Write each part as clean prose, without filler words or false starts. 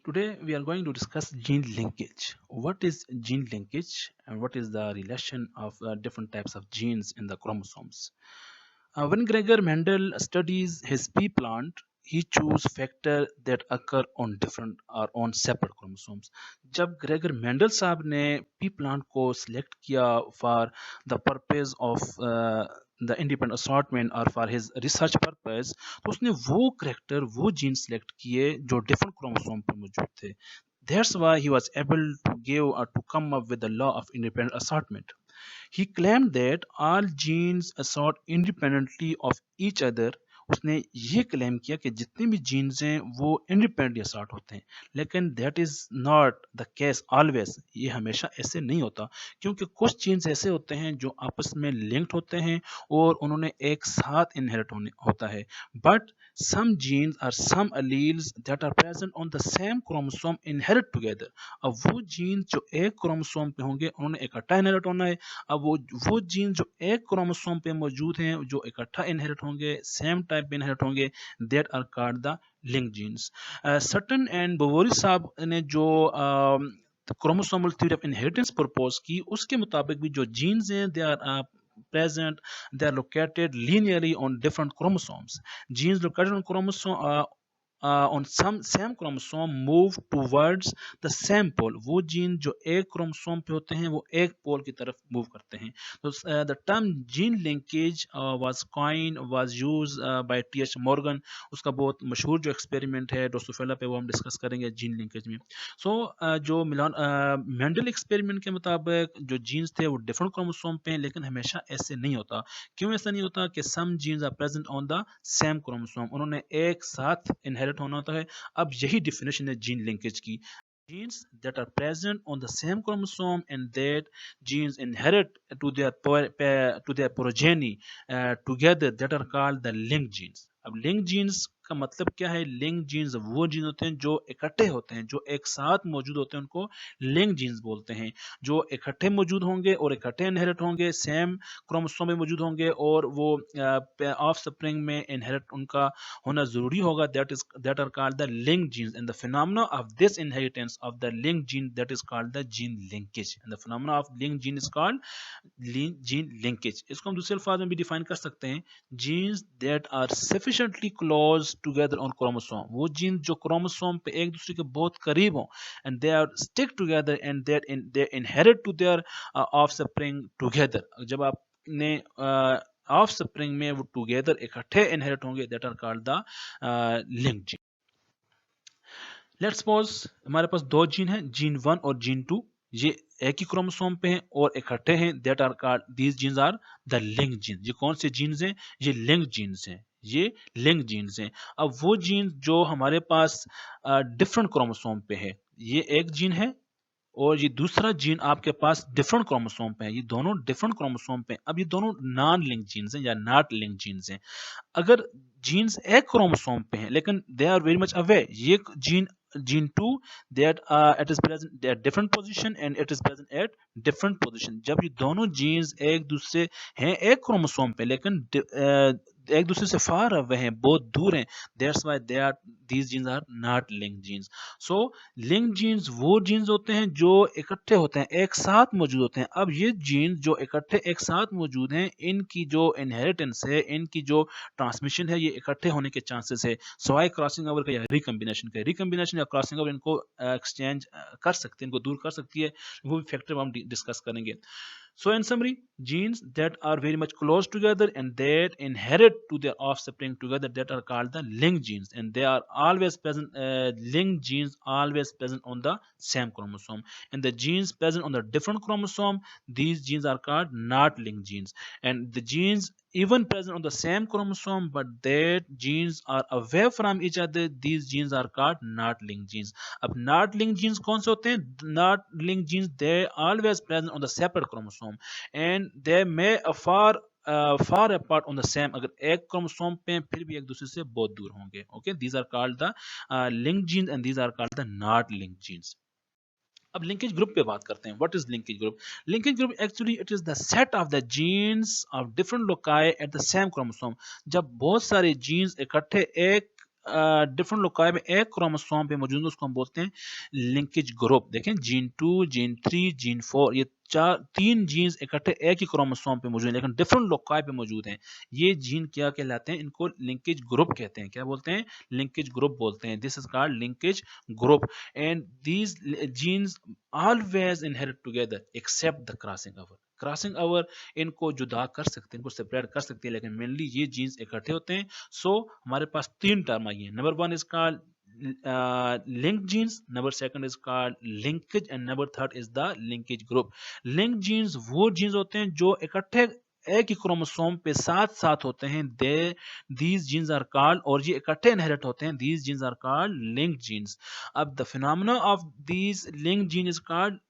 Today we are going to discuss gene linkage. What is gene linkage and what is the relation of different types of genes in the chromosomes? When Gregor Mendel studies his pea plant, he chose factors that occur on different or on separate chromosomes. जब Gregor Mendel साहब ने P plant को select किया for the purpose of the independent assortment और for his research purpose, तो उसने वो character वो जीन सिलेक्ट किए जो डिफरेंट क्रोमोसोम पर मौजूद थे. That's why he was able to give or to come up with the law of independent assortment. He claimed that all genes assort independently of each other. उसने ये claim किया कि जितने भी जीन्स हैं वो इंडिपेंडेंटली असॉर्ट होते हैं, लेकिन that is not the case always. ये हमेशा ऐसे नहीं होता, क्योंकि कुछ जीन्स ऐसे होते हैं जो आपस में लिंक्ड होते हैं और उन्होंने एक साथ इनहेरिट होता है. But some genes or some alleles that are present on the same chromosome inherit together. अब वो जीन जो एक क्रोमोसोम पे होंगे उन्होंने इकट्ठा इनहेरिट होना है. अब वो जीन जो एक क्रोमोसोम पे मौजूद हैं जो इकट्ठा इनहेरिट होंगे, सेम टाइप पे इनहेरिट होंगे, that are called the link genes. Sutton and Boveri साहब ने जो chromosomal theory of inheritance propose की, उसके मुताबिक भी जो जीन्स हैं they are present, they are located linearly on different chromosomes. Genes located on chromosome on some same chromosome move towards the same pole. वो जीन जो एक क्रोमोसोम पे होते हैं वो एक पोल की तरफ मूव करते हैं. तो the term gene linkage was used by T.H. Morgan. उसका बहुत मशहूर जो एक्सपेरिमेंट है ड्रोसोफिला पे वो हम डिस्कस करेंगे जीन लिंकेज में. सो जो मेंडल एक्सपेरिमेंट के मुताबिक जो जीन्स थे वो डिफरेंट क्रोमोसोम पे हैं, लेकिन हमेशा ऐसे नहीं होता. क्यों ऐसा नहीं होता? कि some genes are present on the same chromosome, उन्होंने एक साथ इनहेरिट होना होता है. अब यही डिफिनेशन है जीन लिंकेज की. Genes that are present on the same chromosome and that genes inherit to their progeny together, that are called the linked genes. अब लिंक जीन्स का मतलब क्या है? लिंक जीन्स वो जीन होते हैं जो इकट्ठे होते हैं, जो एक साथ मौजूद होते हैं, उनको लिंक जीन्स बोलते हैं. जो इकट्ठे मौजूद होंगे और इकट्ठे इनहेरिट होंगे, सेम क्रोमोसोम में मौजूद होंगे और वो ऑफ स्प्रिंग में इनहेरिट उनका होना जरूरी होगा. that are called the linked genes, and the phenomena of this inheritance of the linked gene, that is called the gene linkage. And the phenomena of linked gene is called gene linkage. इसको हम दूसरे अल्फाज में भी define कर सकते हैं. genes that are sufficiently close together on chromosome, वो जीन जो क्रोमोसोम पे एक दूसरे के बहुत करीब हों, and they are stick together and they inherit to their offspring together. जब आपने ऑफ स्प्रिंग में वो टुगेदर इकट्ठे इनहेरिट होंगे, that are called the link gene. Let's suppose हमारे पास दो जीन हैं, जीन 1 और जीन 2. ये एक ही क्रोमोसोम पे हैं और इकट्ठे हैं, that are called these genes are the link gene. ये कौन से जीन्स हैं? ये लिंक जीन्स हैं. ये लिंक जीन्स हैं. अब वो जीन जो हमारे पास डिफरेंट क्रोमोसोम पे है, ये एक जीन है और ये दूसरा जीन आपके पास डिफरेंट क्रोमोसोम पे है. ये दोनों डिफरेंट क्रोमोसोम पे हैं. अब ये दोनों नॉन लिंक जीन्स हैं या नॉट लिंक जीन्स हैं. अगर जीन्स एक क्रोमोसोम पे हैं लेकिन they are very much away, ये gene 2 that it is present at different position and it is present at different position. जब ये दोनों जीन्स एक दूसरे हैं एक क्रोमोसोम पे लेकिन एक दूसरे से फार अवे हैं, बहुत दूर हैं, that's why they are these genes are not link genes. So link genes वो जीन्स होते हैं जो इकट्ठे होते हैं, एक साथ मौजूद होते हैं. अब ये जीन्स जो इकट्ठे एक साथ मौजूद हैं, इनकी जो इनहेरिटेंस है, इनकी जो ट्रांसमिशन है, ये इकट्ठे होने के चांसेस है सवाई क्रॉसिंग ओवर का या रिकम्बिनेशन या क्रॉसिंग ओवर इनको एक्सचेंज कर सकते हैं, इनको दूर कर सकती है. वो भी फैक्टर हम डिस्कस करेंगे. So in summary, genes that are very much close together and that inherit to their offspring together, that are called the linked genes, and they are always present. Linked genes always present on the same chromosome, and the genes present on the different chromosome, these genes are called not linked genes. And the genes even present on the same chromosome but that genes are away from each other, these genes are called not linked genes. अब not linked genes कौन से होते हैं? Not linked genes, they always present on the separate chromosome and they may far apart on the same. अगर एक chromosome पे फिर भी एक दूसरे से बहुत दूर होंगे. Okay, these are called the linked genes and these are called the not linked genes. अब लिंकेज ग्रुप पे बात करते हैं. What is linkage group? Linkage group actually it is the set of the jeans of different loci at the same chromosome. जब बहुत सारे jeans इकट्ठे एक डिफरेंट लोकाई में एक क्रोमोसोम पे मौजूद है, उसको हम बोलते हैं लिंकेज ग्रुप। देखें जीन 2, जीन 3, जीन 4, ये तीन जीन्स इकट्ठे एक ही क्रोमोसोम पे मौजूद हैं लेकिन डिफरेंट लोकाई पे मौजूद हैं। ये जीन क्या कहलाते हैं? इनको लिंकेज ग्रुप कहते हैं। क्या बोलते हैं? लिंकेज ग्रुप बोलते हैं। This is called linkage group and these genes always inherit together except the crossing over. Crossing over इनको जुदा कर सकते हैं, इनको सेपरेट कर सकते हैं, लेकिन मेनली ये जीन्स इकट्ठे होते हैं। सो हमारे पास तीन टर्म आई हैं। Number one is called linked genes, number second is called linkage and number third is the linkage group. linked genes वो genes होते हैं जो इकट्ठे एक ही क्रोमोसोम पे साथ साथ होते हैं, दे these genes are called, और ये इकट्ठे इनहेरिट होते हैं, these genes are called linked genes. अब the phenomena of these linked gene is called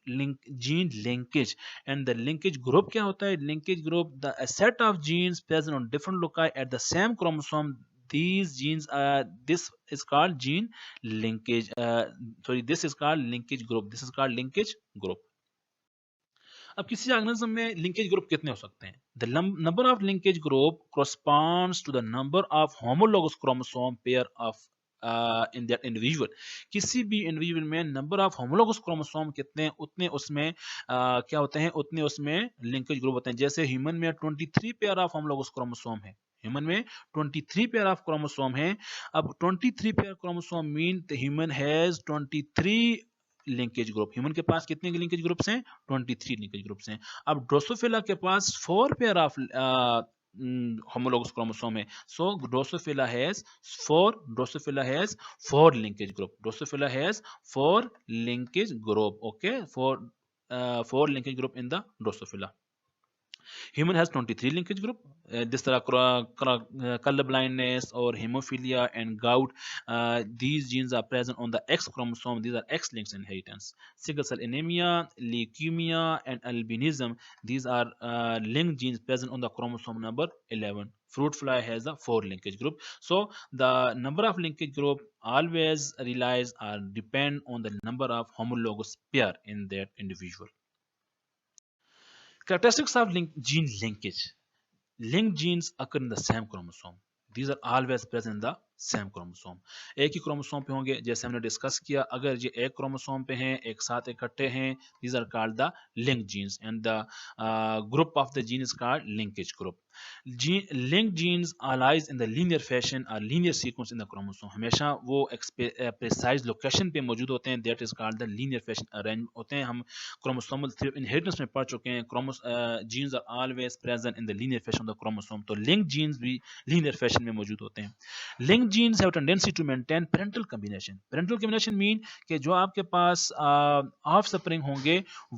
gene linkage and the linkage group क्या होता है? linkage group the a set of genes present on different loci at the same chromosome, these genes this is called gene linkage this is called linkage group. This is called linkage group. अब किसी organism में linkage group कितने हो सकते हैं? The number of linkage group corresponds to the number of homologous chromosome pair of in that individual. किसी भी individual में नंबर ऑफ होमोलोगस क्रोमोसोम कितने हैं उतने उसमें क्या होते हैं, उतने उसमें लिंकेज ग्रुप होते हैं। जैसे ह्यूमन में 23 पेयर ऑफ होमोलोगस क्रोमोसोम है, ह्यूमन में 23 पेयर ऑफ क्रोमोसोम है। अब 23 pair chromosome mean the human has 23 linkage group. Human के पास कितने लिंकेज ग्रुप्स हैं? 23 लिंकेज ग्रुप्स हैं। अब ड्रोसोफिला के पास 4 पेयर ऑफ homologous chromosome है। So Drosophila has four linkage group. Drosophila has four linkage group. Okay, four linkage group in the Drosophila. Human has 23 linkage group. This तरह color blindness or hemophilia and gout, these genes are present on the X chromosome. These are X-linked inheritance. Sickle cell anemia, leukemia, and albinism, these are linked genes present on the chromosome number 11. Fruit fly has a 4 linkage group. So the number of linkage group always relies or depend on the number of homologous pair in that individual. Characteristics of gene linkage. Linked genes occur in the same chromosome. These are always present in the same chromosome. एक ही chromosome पे होंगे, जैसे हमने discuss किया। अगर ये एक chromosome पे हैं, एक साथ इकट्ठे हैं, these are called the linked genes and the group of the gene is called linkage group. Linked genes are lies in the linear fashion or linear sequence in the chromosome. हमेशा वो precise location पे मौजूद होते हैं, that is called the linear fashion arrange होते हैं। हम chromosomal inheritance में पढ़ चुके हैं, genes are always present in the linear fashion of the chromosome. तो linked genes भी linear fashion में मौजूद होते हैं। Linked genes have a tendency to maintain parental combination. Parental combination mean कि जो आपके पास offspring होंगे,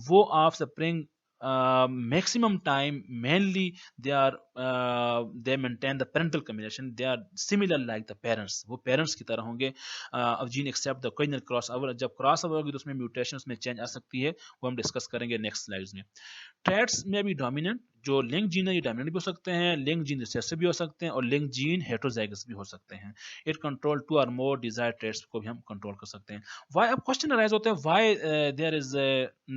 वो offspring maximum time mainly they maintain the parental combination. They are similar like the parents. वो parents की तरह होंगे। अब gene except the occasional crossover, जब crossover होगी तो उसमें mutations में change आ सकती है, वो हम डिस्कस करेंगे नेक्स्ट स्लाइड्स में। ट्रेट्स में भी डोमिनेंट, जो लिंक जीन है ये डोमिनेंट भी हो सकते हैं, लिंक जीन रिसेसिव भी हो सकते हैं और लिंक जीन हेटेरोजाइगस भी हो सकते हैं। इट कंट्रोल 2 और मोर डिजायर्ड ट्रेट्स को भी हम कंट्रोल कर सकते हैं। व्हाई, अब क्वेश्चन अराइज होता है, why there is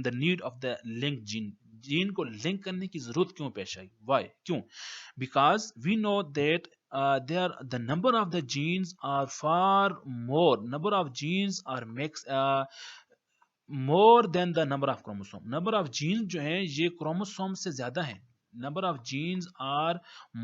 the need of the link gene, gene को लिंक करने की जरूरत क्यों पेश आई? व्हाई, क्यों? Because we know that the number of the genes are far more, number of genes are makes more than the number of chromosome. number of genes जो हैं ये क्रोमोसोम से ज्यादा हैं। number of genes are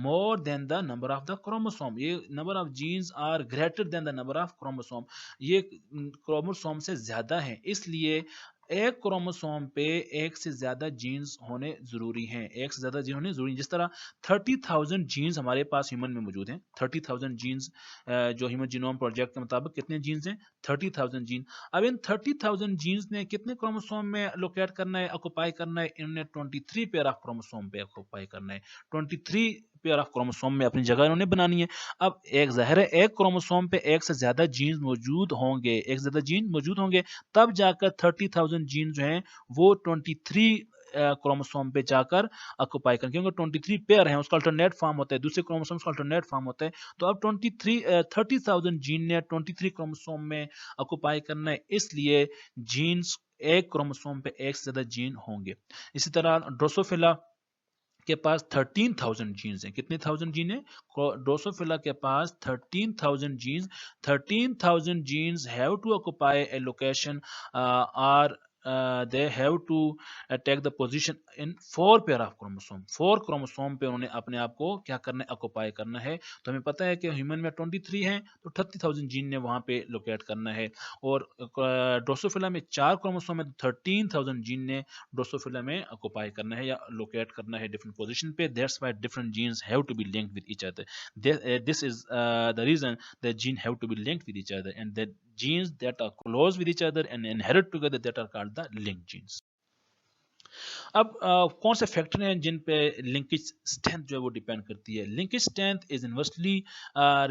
more than the number of the chromosome. ये number of genes are greater than the number of chromosome. ये chromosome से ज्यादा है, इसलिए एक क्रोमोसोम पे एक से ज्यादा जीन्स होने जरूरी हैं, एक से ज्यादा जीन होने जरूरी हैं। जिस तरह 30,000 जीन्स हमारे पास ह्यूमन में मौजूद हैं, 30,000 जीन्स जो ह्यूमन जीनोम प्रोजेक्ट के मुताबिक कितने जीन्स हैं? 30,000 जीन। अब इन 30,000 जीन्स ने कितने क्रोमोसोम में लोकेट करना है, ऑक्युपाई करना है? इन्होंने 23 पेयर ऑफ क्रोमोसोम पे ऑक्युपाई करना है। 23 पेयर ऑफ क्रोमोसोम में अपनी जगह इन्होंने बनानी है। अब एक जाहिर है एक क्रोमोसोम पे एक से ज्यादा जीन मौजूद होंगे, एक ज्यादा जीन मौजूद होंगे, तब जाकर 30,000 जीन जो हैं वो 23 क्रोमोसोम पे जाकर ऑक्युपाई करें, क्योंकि 23 पेयर हैं, उसका अल्टरनेट फॉर्म होता है, दूसरे क्रोमोसोम का अल्टरनेट फॉर्म होता है। तो अब 30,000 जीन ने 23 क्रोमोसोम में ऑक्युपाई करना है, इसलिए जीन्स एक क्रोमोसोम पे एक से ज्यादा जीन होंगे। इसी तरह ड्रोसोफिला के पास 13,000 जीन्स हैं। कितने थाउजेंड जीन है? ड्रोसोफिला के पास 13,000 genes. 13,000 genes have to occupy a location or they have to take the position in 4 pair of chromosome। 4 chromosome पे उन्होंने अपने आप को क्या करना है? ऑक्युपाई करना है। तो हमें पता है कि ह्यूमन में 23 है, तो 30,000 जीन ने वहां पे लोकेट करना है। और ड्रोसोफिला में 4 क्रोमोसोम है, तो 13,000 जीन ने ड्रोसोफिला में ऑक्युपाई करना है या लोकेट करना है डिफरेंट पोजीशन पे। That's why different genes have to be linked with each other. This is the reason that gene have to be linked with each other, and that genes that are close with each other and inherit together, that are called the linked genes। अब कौन से factor हैं जिन पे linkage strength जो है वो depend करती है? Linkage strength is inversely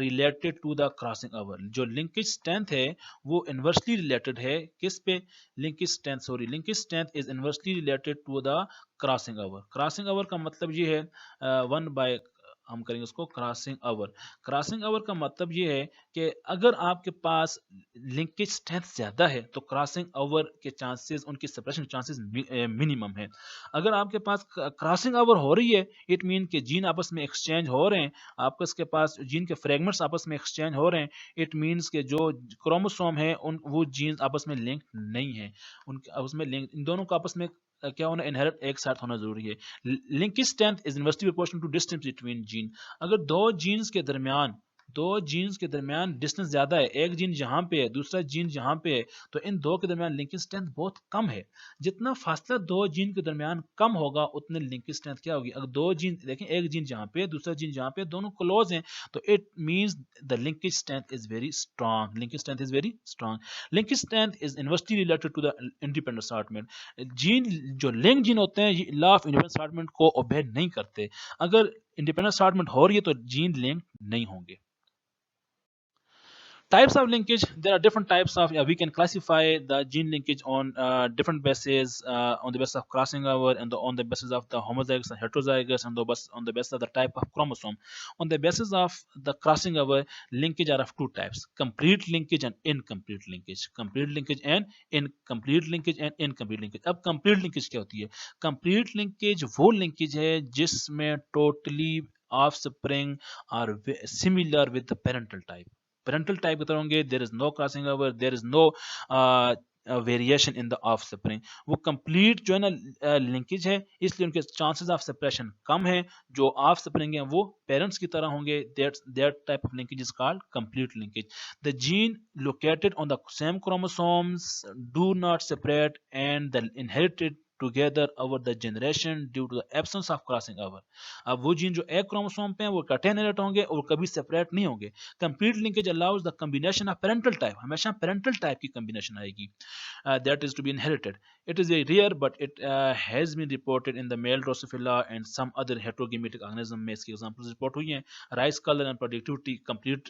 related to the crossing over. जो लिंकेज स्ट्रेंथ है वो इनवर्सली रिलेटेड है किस पे? Linkage strength is inversely related to the crossing over. Crossing over का मतलब ये है 1 बाय, हम करेंगे उसको क्रॉसिंग ओवर। क्रॉसिंग ओवर का मतलब ये है कि अगर आपके पास लिंकेज स्ट्रेंथ ज्यादा है तो क्रॉसिंग ओवर के चांसेस, उनकी सेपरेशन चांसेस मिनिमम है। अगर आपके पास क्रॉसिंग ओवर हो रही है, इट मीन कि जीन आपस में एक्सचेंज हो रहे हैं, आपके इसके पास जीन के फ्रेगमेंट्स आपस में एक्सचेंज हो रहे हैं, इट मीन्स कि जो क्रोमोसोम है उन वो जीन आपस में लिंक नहीं है, उनके आपस में लिंक, इन दोनों का आपस में क्या होना? इनहेरिट एक साथ होना जरूरी है। Linkage strength is inversely proportional to distance between gene. अगर दो जीन्स के दरमियान डिस्टेंस ज्यादा है, एक जीन यहाँ पे है, दूसरा जीन यहाँ पे है, तो इन दो के दरमियान लिंकेज स्ट्रेंथ बहुत कम है। जितना फासला दो जीन के दरमियान कम होगा उतने लिंकेज स्ट्रेंथ क्या होगी? अगर दो जीन देखें, एक जीन जहाँ पे है, दूसरा जीन जहाँ पे, दोनों क्लोज हैं, तो it means the linkage strength is very strong. Linkage strength is very strong. Linkage strength is inversely related to the independent assortment. Gene जो लिंक जीन होते हैं, ये लॉ ऑफ इंडिपेंडेंट असॉर्टमेंट को ओबे नहीं करते। अगर इंडिपेंडेंट असॉर्टमेंट हो रही है तो जीन लिंक नहीं होंगे। Types of linkage, there are different types of, we can classify the gene linkage on different bases, on the basis of crossing over, and on the basis of the homozygous and heterozygous, and on the basis of the type of chromosome. On the basis of the crossing over, linkage are of two types: complete linkage and incomplete linkage। complete linkage and incomplete linkage। अब complete linkage क्या होती है? complete linkage वो linkage है जिसमें totally offspring are similar with the parental type। Parental type की तरह होंगे, there is no crossing over, there is no variation in the offspring. वो कंप्लीट जो है ना लिंकेज है, इसलिए उनके चांसेस ऑफ सेपरेशन कम है। जो ऑफ सेपरिंग है वो पेरेंट्स की तरह होंगे, that type of linkage is called complete linkage. The gene located on the same chromosomes do not separate and the inherited together over the generation due to the absence of crossing over। अब वो gene जो एक chromosome पे हैं वो इकट्ठे inherit होंगे और कभी सेपरेट नहीं होंगे। Complete linkage allows the combination of parental type. हमेशा पेरेंटल टाइप की कॉम्बिनेशन आएगी, that is to be inherited। It is very rare, but it has been reported in the male Drosophila and some other heterogametic organism में इसकी examples report हुई हैं। Rice colour and productivity complete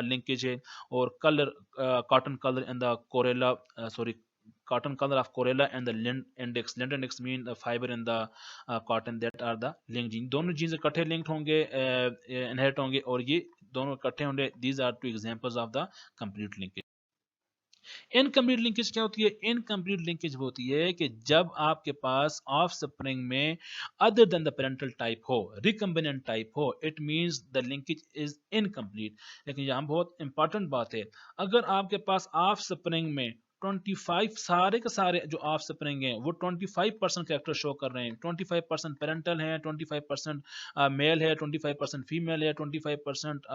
linkage है, और colour cotton colour in the कोरेला cotton color of corolla and the lint index mean the fiber in the cotton, that are the linked gene। दोनों jeans इकट्ठे linked होंगे, inherit होंगे, और ये दोनों इकट्ठे होंगे। these are two examples of the complete linkage। Incomplete linkage क्या होती है? इनकम्प्लीट लिंकेज वो होती है कि जब आपके पास ऑफ स्प्रिंग में other than the parental type हो, रिकम्बिनेंट टाइप हो, it means the linkage is incomplete. लेकिन यहाँ बहुत इंपॉर्टेंट बात है, अगर आपके पास ऑफ स्प्रिंग में 25 सारे के सारे जो ऑफ स्प्रिंग हैं वो 25% कैरेक्टर शो कर रहे हैं, 25% पेरेंटल है, 25% मेल है, 25% फीमेल है, 25%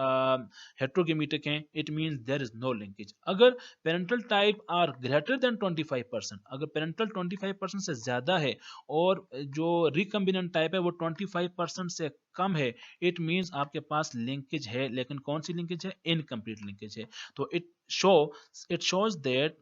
हेट्रोगेमेटिक हैं, it means there is no linkage. अगर parental type are greater than 25%, अगर पेरेंटल 25% से ज्यादा है और जो रिकम्बिनेंट टाइप है वो 25% से कम है, इट मींस आपके पास लिंकेज है। लेकिन कौन सी लिंकेज है? इनकम्प्लीट लिंकेज है। तो it shows that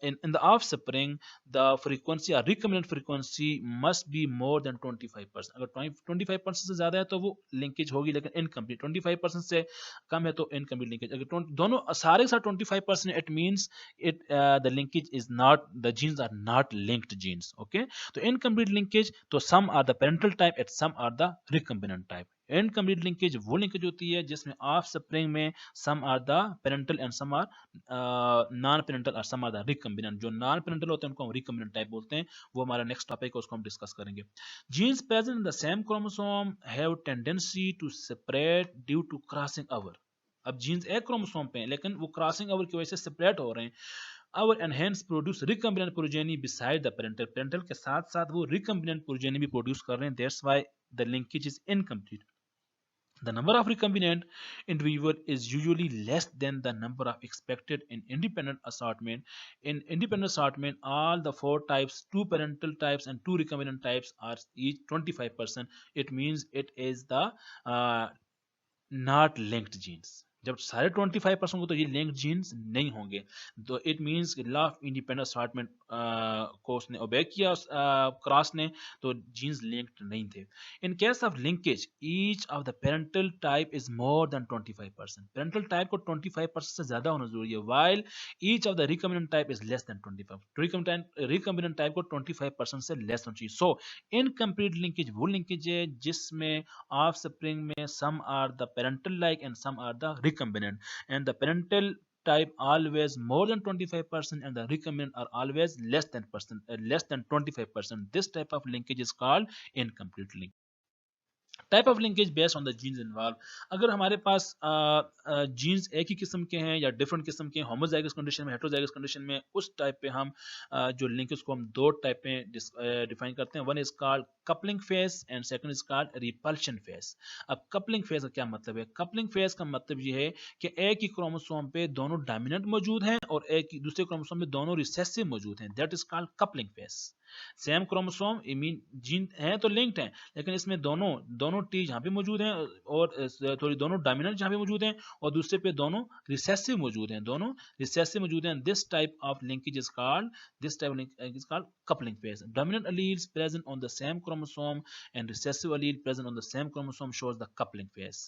in the offspring the frequency or recombinant frequency must be more than 25%। अगर 25% से ज्यादा है तो वो लिंकेज होगी, लेकिन इनकम्प्लीट 25% से कम है तो इनकम्प्लीट लिंकेज। अगर दोनों सारे के साथ 25%, it means the linkage is not, the genes are not linked genes। okay, तो incomplete linkage, तो some are the parental type and some are the recombinant type। Incomplete linkage वो लिंकेज होती है जिसमें ऑफ स्प्रिंग में some are the parental and some are non parental और some are the recombinant. जो non parental होते हैं उनको हम रिकम्बिनेंट टाइप बोलते हैं। वो हमारा नेक्स्ट टॉपिक है, उसको हम डिस्कस करेंगे। Genes present in the same chromosome have tendency to separate due to crossing over. अब जीन्स एक क्रोमोसोम पे हैं लेकिन वो क्रॉसिंग ओवर की वजह से सेपरेट हो रहे हैं। और enhance produce recombinant progeny beside the parental. Parental के साथ साथ वो रिकम्बिनेंट प्रोजेनी भी प्रोड्यूस कर रहे हैं। That's why the linkage is incomplete. The number of recombinant individual is usually less than the number of expected in independent assortment. In independent assortment, all the four types, two parental types and two recombinant types, are each 25%. It means it is the uh, not linked genes. जब सारे 25% होंगे तो ये linked genes नहीं होंगे। तो it means law of independent assortment को उसने ओबे किया क्रॉस ने, तो जीन्स लिंक्ड नहीं थे। In case of linkage each of the parental type is more than 25%। Parental type को 25% से ज्यादा होना जरूरी है, while each of the recombinant type is less than 25। Recombinant type को 25% से लेस होना चाहिए। सो इनकम्प्लीट लिंकेज वो लिंकेज है जिसमें ऑफ स्प्रिंग में some are the parental like and some are the recombinant, and the parental type always more than 25% and the recombinant are always less than 25%. This type of linkage is called incomplete link। Type of linkage based on the jeans involve. अगर हमारे पास jeans एक ही किस्म के हैं या different किस्म के homozygous condition में, हेटेरोजाइगस कंडीशन में, उस टाइप पे हम जो लिंकेज को हम दो टाइप में डिफाइन करते हैं। One is called coupling phase and second is called repulsion phase. अब कपलिंग फेज का क्या मतलब है? कपलिंग फेज का मतलब ये है कि एक ही क्रोमोसोम पे दोनों डोमिनेंट मौजूद हैं और एक ही दूसरे क्रोमोसोम में दोनों रिसेसिव मौजूद हैं। That is called coupling phase. Same chromosome I mean gene है तो लिंक्ड है, लेकिन इसमें दोनों दोनों टी जहाँ पे मौजूद हैं और थोड़ी दोनों डोमिनेंट जहाँ पे मौजूद हैं और दूसरे पे दोनों रिसेसिव मौजूद हैं, दोनों रिसेसिव मौजूद हैं। This type of linkage is called coupling phase. Dominant alleles present on the same chromosome and recessive allele present on the same chromosome shows the coupling phase.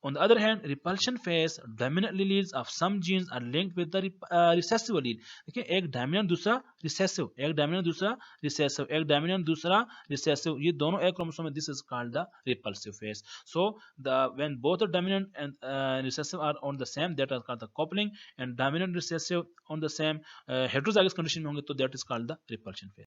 On the other hand, repulsion phase, dominant alleles of some genes are linked with the recessive allele। देखिए, एक dominant दूसरा recessive, एक dominant दूसरा recessive, एक dominant दूसरा recessive, ये दोनों एक क्रोमोसोम में, this is called the repulsive phase. So the when both the dominant and recessive are on the same, that is called the coupling, and dominant recessive on the same heterozygous condition में होंगे तो that is called the repulsion phase.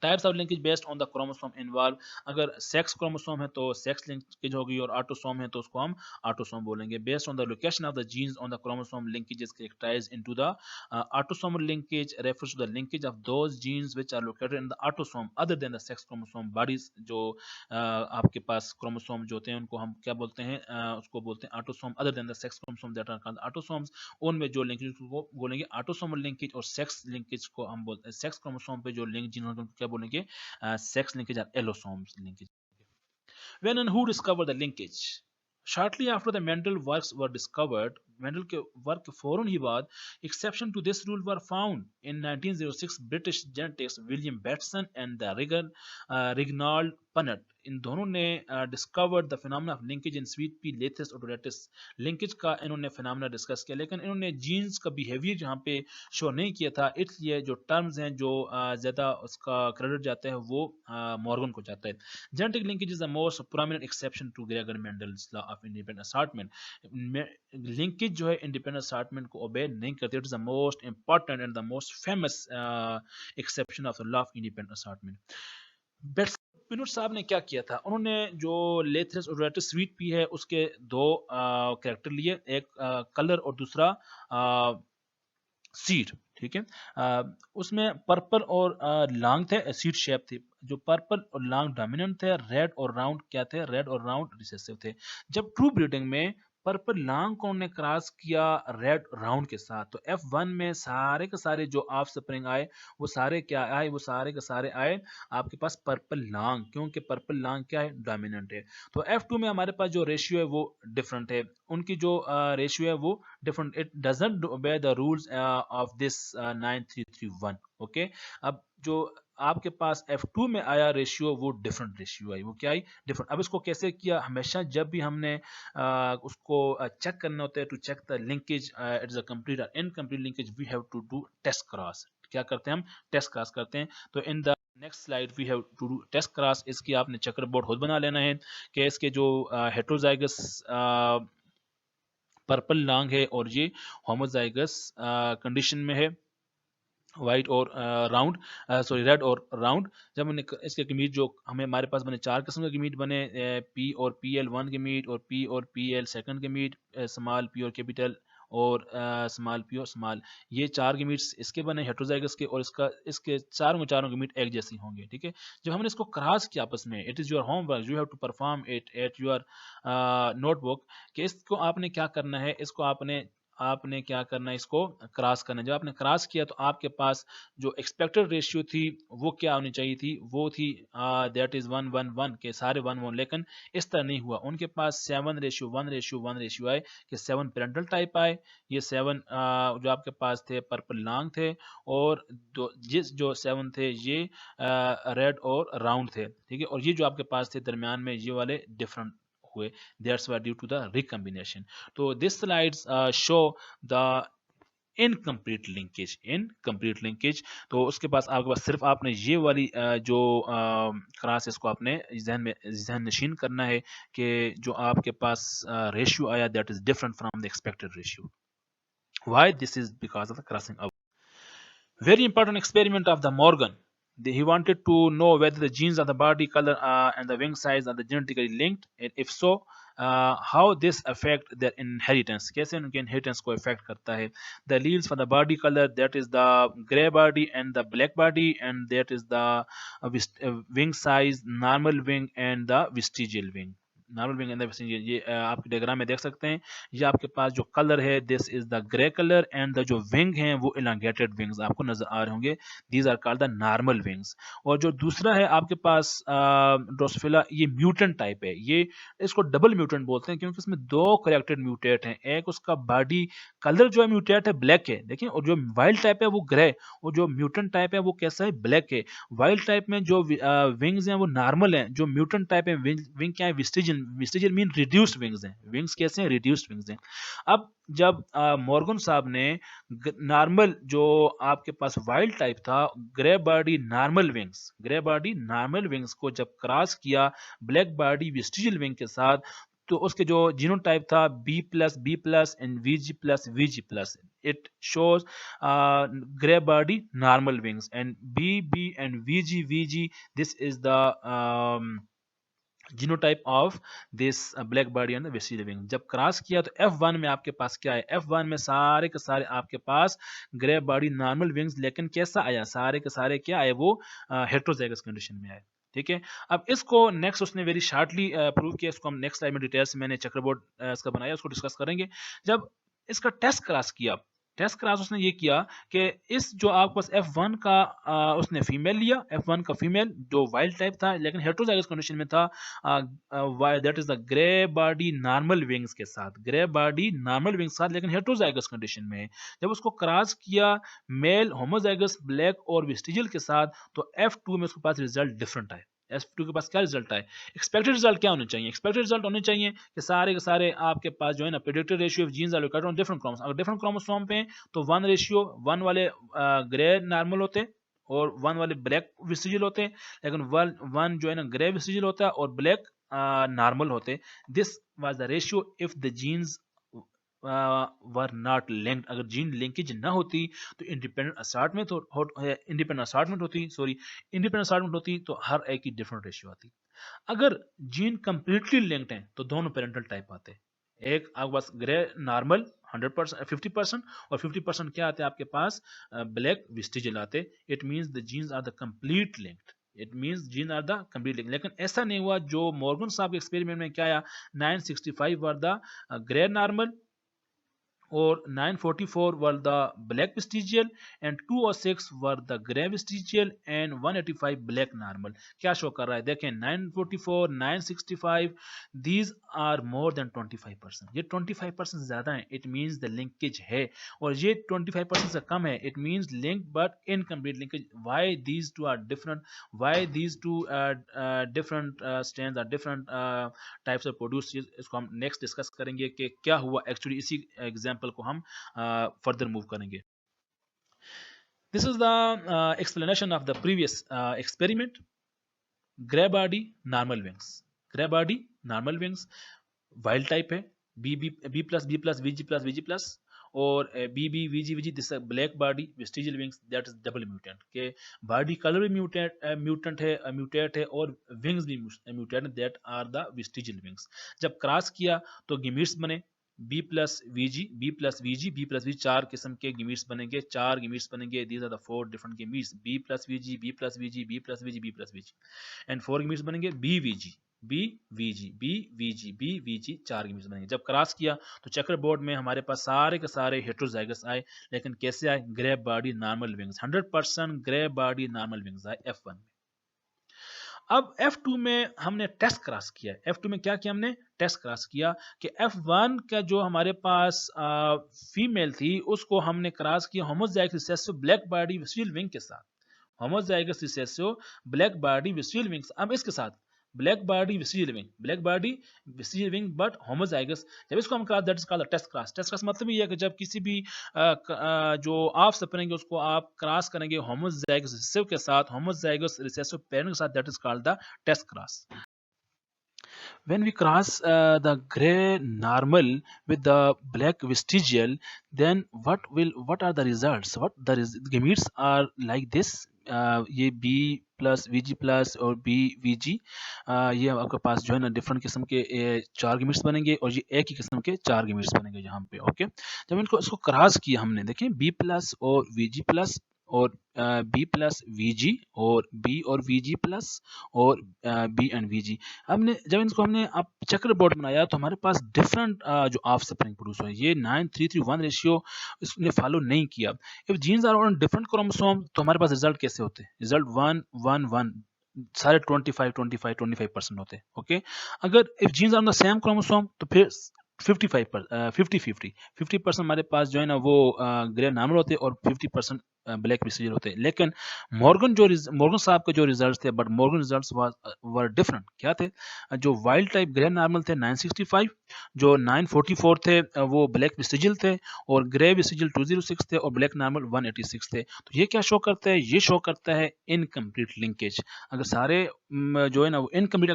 Types of linkage based on the chromosome involve. अगर sex chromosome है तो sex linkage होगी और autosome है तो उसको हम ऑटोसोम बोलेंगे। Based on the location of the genes on the chromosome, linkage is characterised into the autosomal linkage refers to the linkage of those genes which are located in the autosome other than the sex chromosome bodies. जो आपके पास chromosome जो होते हैं उनको हम क्या बोलते हैं? उसको बोलते हैं autosome other than the sex chromosome, that are called autosomes. उनमें जो लिंकेज को बोलेंगे ऑटोसोमल लिंकेज, और सेक्स लिंकेज को हम बोलते हैं, सेक्स क्रोमोसोम पे जो लिंक जीन होते हैं क्या बोलेंगे? Sex linkage or allosomes linkage। When and who discovered the linkage? Shortly after the Mendel works were discovered, Mendel के वर्क फौरन ही बाद exception to this rule were found in 1906 British genetics William Batson and the Reginald Punnett। इन दोनों ने discovered the phenomena of linkage in sweet pea lathyrus odoratus. Linkage का इन्होंने phenomena discuss किया, लेकिन इन्होंने जीन्स का बिहेवियर जहाँ पे शो नहीं किया था, इसलिए जो टर्म्स हैं जो ज़्यादा उसका क्रेडिट जाता है वो मॉर्गन को जाता है। Genetic linkage is the most prominent exception to Gregor Mendel's law of independent assortment. Linkage जो है इंडिपेंडेंट असॉर्टमेंट को ओबे नहीं करती। It is the most important and the most famous exception of the law of independent assortment. Punnett साहब ने क्या किया था? उन्होंने जो लेथरस ओडोरेटिस स्वीट पी है उसके दो कैरेक्टर लिए, एक कलर और दूसरा सीड। ठीक है, उसमें पर्पल और लॉन्ग थे, सीड शेप थी। जो पर्पल और लॉन्ग डोमिनेंट थे, रेड और राउंड क्या थे? रेड और राउंड रिसेसिव थे। जब ट्रू ब्रीडिंग में पर्पल लॉन्ग को उन्होंने क्रॉस किया रेड राउंड के साथ, तो F1 में सारे के सारे जो ऑफ स्प्रिंग आए वो सारे क्या आए? वो सारे के सारे आए आपके पास पर्पल लॉन्ग, क्योंकि पर्पल लॉन्ग क्या है? डोमिनेंट है। तो F2 में हमारे पास जो रेशियो है वो डिफरेंट है, उनकी जो रेशियो है वो different. It doesn't obey the rules of this 9331। Okay, अब जो आपके पास F2 में आया रेशियो वो डिफरेंट रेशियो आई, वो क्या आई? डिफरेंट। अब इसको कैसे किया? हमेशा जब भी हमने उसको चेक करना होता है, to check the linkage it is a complete और incomplete linkage, we have to do test cross. क्या करते हैं हम? टेस्ट क्रॉस करते हैं। तो in the next slide we have to do test cross. इसकी आपने चेकर बोर्ड खुद बना लेना है कि इसके जो हेट्रोजाइगस पर्पल लॉन्ग है और ये होमोजाइगस कंडीशन में है, वाइट और राउंड, सॉरी रेड और राउंड। जब मैंने इसके मीट जो हमारे पास बने 4 किस्म के मीट बने, पी और पी एल वन के मीट और पी और पी एल सेकंड के मीट, स्मॉल पी और कैपिटल और स्मॉल पी और स्मॉल, ये 4 के मीट्स इसके बने हेट्रोजाइगस के, और इसके चारों के मीट एक जैसे होंगे। ठीक है, जब हमने इसको क्रॉस किया आपस में, it is your homework, you have to perform it at your notebook, कि इसको आपने क्या करना है, इसको आपने क्या करना है, इसको क्रॉस करना है। जब आपने क्रॉस किया तो आपके पास जो एक्सपेक्टेड रेशियो थी वो क्या होनी चाहिए थी, वो थी दैट इज 1 1 1 के सारे 1 1, लेकिन इस तरह नहीं हुआ। उनके पास 7:1:1 आए कि 7 पेरेंटल टाइप आए, ये 7 जो आपके पास थे पर्पल लॉन्ग थे, और जो 7 थे ये रेड और राउंड थे। ठीक है, और ये जो आपके पास थे दरमियान में ये वाले डिफरेंट हुए, that's why due to the recombination. तो this slides show the incomplete linkage. तो उसके पास आपके पास सिर्फ आपने ये वाली जो क्लास, इसको आपने जहन नशीन करना है कि जो आपके पास रेशियो आया that is different from the expected ratio. Why? This is because of the crossing over. Very important experiment of the Morgan. He wanted to know whether the genes of the body color and the wing size are the genetically linked, and if so, how this affect their inheritance. कैसे उनके inheritance को affect करता है. The alleles for the body color, that is the gray body and the black body, and that is the wing size, normal wing and the vestigial wing. Normal wing and the vestigial, ये आपके diagram में देख सकते हैं। ये आपके पास जो colour है this is the grey colour, and the जो विंग हैं वो इलांगेटेड विंग्स आपको नजर आ रहे होंगे, these are called the normal wings. और जो दूसरा है आपके पास ड्रोसोफिला, ये म्यूटेंट टाइप है, ये इसको डबल म्यूटेंट बोलते हैं क्योंकि इसमें दो करेक्टेड म्यूटेट हैं। एक उसका बॉडी कलर जो है म्यूटेट है ब्लैक है, देखिए, और जो वाइल्ड टाइप है वो ग्रे, और जो म्यूटेंट टाइप है वो कैसा है, ब्लैक है। वाइल्ड टाइप में जो विंग्स हैं वो नॉर्मल हैं, जो म्यूटेंट टाइप है विंग क्या है, विस्टिजियल मीन रिड्यूस्ड विंग्स हैं। विंग्स कैसे हैं, रिड्यूस्ड विंग्स हैं। अब जब मॉर्गन साहब ने नॉर्मल जो आपके पास वाइल्ड टाइप था, ग्रे बॉडी नॉर्मल विंग्स को जब क्रॉस किया ब्लैक बॉडी विस्टिजियल विंग के साथ, तो उसके जो जीनोटाइप था B+B+ and VG+VG+, it shows gray body normal wings, and BB and VG, this is the genotype of this black body and vestigial wing. जब क्रॉस किया तो F1 में आपके पास क्या है, F1 में सारे के सारे आपके पास ग्रे बॉडी नॉर्मल विंग्स, लेकिन कैसा आया, सारे के सारे क्या आए, वो हेट्रोजाइगस कंडीशन में आए। ठीक है, अब इसको नेक्स्ट उसने वेरी शार्टली प्रूव किया, इसको हम नेक्स्ट स्लाइड में डिटेल्स मैंने चक्रबोर्ड इसका बनाया, उसको डिस्कस करेंगे। जब इसका टेस्ट क्रॉस किया, टेस्ट क्रॉस उसने ये किया कि इस जो आपके पास F1 का उसने फीमेल लिया, F1 का फीमेल जो वाइल्ड टाइप था लेकिन हेट्रोजाइगस कंडीशन में था, that is the grey body normal wings के साथ, ग्रे बॉडी नॉर्मल विंग्स के साथ लेकिन हेट्रोजाइगस कंडीशन में। जब उसको क्रॉस किया मेल होमोजाइगस ब्लैक और वेस्टिजियल के साथ, तो F2 में उसके पास रिजल्ट डिफरेंट आए। F2 के पास क्या रिजल्ट आए, एक्सपेक्टेड रिजल्ट क्या होने चाहिए, एक्सपेक्टेड रिजल्ट होने चाहिए कि सारे के सारे आपके पास जो है ना predicted ratio of genes are located on different chromosome. अगर डिफरेंट क्रोमोसोम पे तो 1:1 वाले ग्रे नॉर्मल होते हैं और 1 वाले ब्लैक वेस्टिजियल होते हैं, लेकिन 1 जो है ना ग्रे वेस्टिजियल होता है और ब्लैक नॉर्मल होते हैं। This was the ratio if the genes were not linked. अगर जीन लिंकेज ना होती तो इंडिपेंडेंट असार्टमेंट होती तो हर एक की डिफरेंट रेशियो आती। अगर जीन कंप्लीटली लिंक्ड हैं तो दोनों पेरेंटल टाइप आते हैं, एक आपके पास ग्रे नॉर्मल 100% 50% और 50% क्या आते हैं आपके पास ब्लैक वेस्टिजियल आते। It means the genes are the complete linked, it means gene are the complete linked. लेकिन ऐसा नहीं हुआ, जो मॉर्गन साहब के एक्सपेरिमेंट में क्या आया, 965 वर द ग्रे नॉर्मल और 944 were the black vestigial and 206 were the gray vestigial and 185 black normal। क्या शो कर रहा है, देखें 944 965 these are more than 25%, ये 25% ज्यादा है, it means the linkage है। और ये 25% से कम है, it means linked but incomplete linkage। why these two are different, why these two different strands are different types of produce, इसको हम नेक्स्ट डिस्कस करेंगे कि क्या हुआ एक्चुअली। इसी एग्जांपल को हम फर्दर मूव करेंगे। This is the explanation of the previous experiment. Gray body, normal wings. Gray body, normal wings, wild type है, बी प्लस वीजी प्लस, और B B VG VG, this black body vestigial wings, that is double mutant के body colour भी mutant है, mutate है, और wings भी mutant, that are the vestigial wings. जब cross किया तो गिमिट्स बने B plus VG, B plus VG, B plus VG, 4 किस्म के गिमिट्स बनेंगे, 4 गिमिट्स बनेंगे. These are the 4 different गिमिट्स, B plus VG, B plus VG, B plus VG, B plus VG, and 4 gametes बनेंगे B VG, B VG, B VG, B VG, 4 gametes बनेंगे. जब cross किया तो checker board में हमारे पास सारे के सारे हेट्रोजाइगस आए, लेकिन कैसे आए? Grey body normal wings, 100% grey body normal wings आए F1 में. अब F2 में हमने टेस्ट क्रॉस किया. F2 में क्या किया हमने? टेस्ट क्रॉस किया कि F1 का जो हमारे पास फीमेल थी उसको हमने क्रॉस किया homozygous recessive black body visual wing के साथ. Homozygous recessive black body visual wings. अब इसके साथ black body visual wing, black body visual wing but homozygous. जब इसको हम cross, that is called test cross. Test cross मतलब ये है कि जब किसी भी जो आप सपरेंगे उसको आप क्रॉस करेंगे होमोजाइगस रिसेसिव के साथ, होमोजाइगस रिसेसिव पेरेंट के साथ, that is called the test cross. When we cross the gray normal with the black vestigial, then what are the results? Gametes are like this. ये B plus VG plus और B V G, ये आपके पास जो है ना different किस्म के 4 gametes बनेंगे, और ये एक ही किस्म के 4 गेमिट्स बनेंगे यहाँ पे. ओके, जब इसको क्रॉस किया हमने, देखें बी प्लस और वीजी प्लस, और बी प्लस वीजी, और बी और वीजी प्लस, और बी एंड वीजी. जब इसको हमने अब चक्र बोर्ड बनाया तो हमारे पास डिफरेंट जो ऑफ स्प्रिंग प्रोड्यूस हुए. ये 9:3:1 रेशियो इसने फॉलो नहीं किया. If genes are on different chromosome तो हमारे पास रिजल्ट कैसे होते? रिजल्ट 1-1-1, सारे 25-25-25% होते. ओके, अगर if genes are on the same chromosome तो फिर 50% हमारे पास जो है ना वो ग्रे नॉर्मल होते और 50% ब्लैक विसिजल होते. लेकिन मॉर्गन साहब के जो रिजल्ट्स थे, but Morgan results were different. क्या थे? जो वाइल्ड टाइप ग्रे नॉर्मल थे 965, जो 944 थे वो ब्लैक विसिजल थे, और ग्रे विसिजल 206 थे, और ब्लैक नॉर्मल 186 थे. तो ये क्या शो करता है? ये शो करता है इनकम्प्लीट लिंकेज. अगर सारे जो है ना वो इनकम्प्लीट,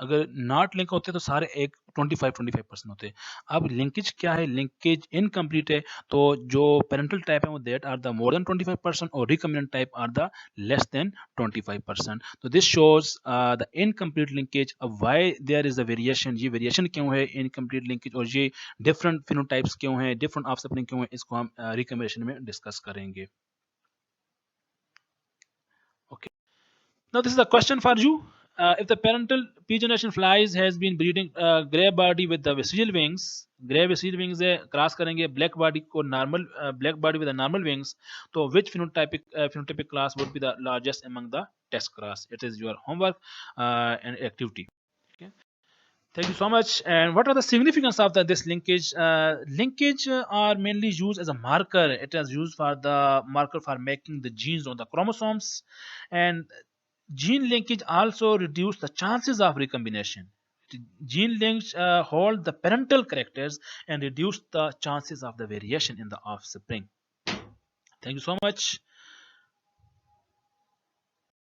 अगर नॉट लिंक होते तो सारे एक 25% होते. अब लिंकेज क्या है? लिंकेज इनकम्प्लीट है. तो जो पेरेंटल टाइप है वो that are the more than 25%, और recombinant type are the less than 25%. तो this shows the incomplete linkage. अब why there is a variation, ये वेरिएशन क्यों है इनकम्प्लीट लिंकेज, और ये डिफरेंट फिनोटाइप्स क्यों हैं, डिफरेंट ऑफस्प्रिंग क्यों है, इसको हम रिकमेंडेशन में डिस्कस करेंगे. Okay. Now this is a question for you. If the parental P generation flies has been breeding gray body with the vestigial wings, gray vestigial wings है, cross करेंगे black body को normal black body with the normal wings, तो which phenotypic class would be the largest among the test class? It is your homework and activity. Okay. Thank you so much. And what are the significance of this linkage? Linkage are mainly used as a marker. It is used for the marker for making the genes on the chromosomes, and gene linkage also reduce the chances of recombination. Gene links hold the parental characters and reduce the chances of the variation in the offspring. Thank you so much.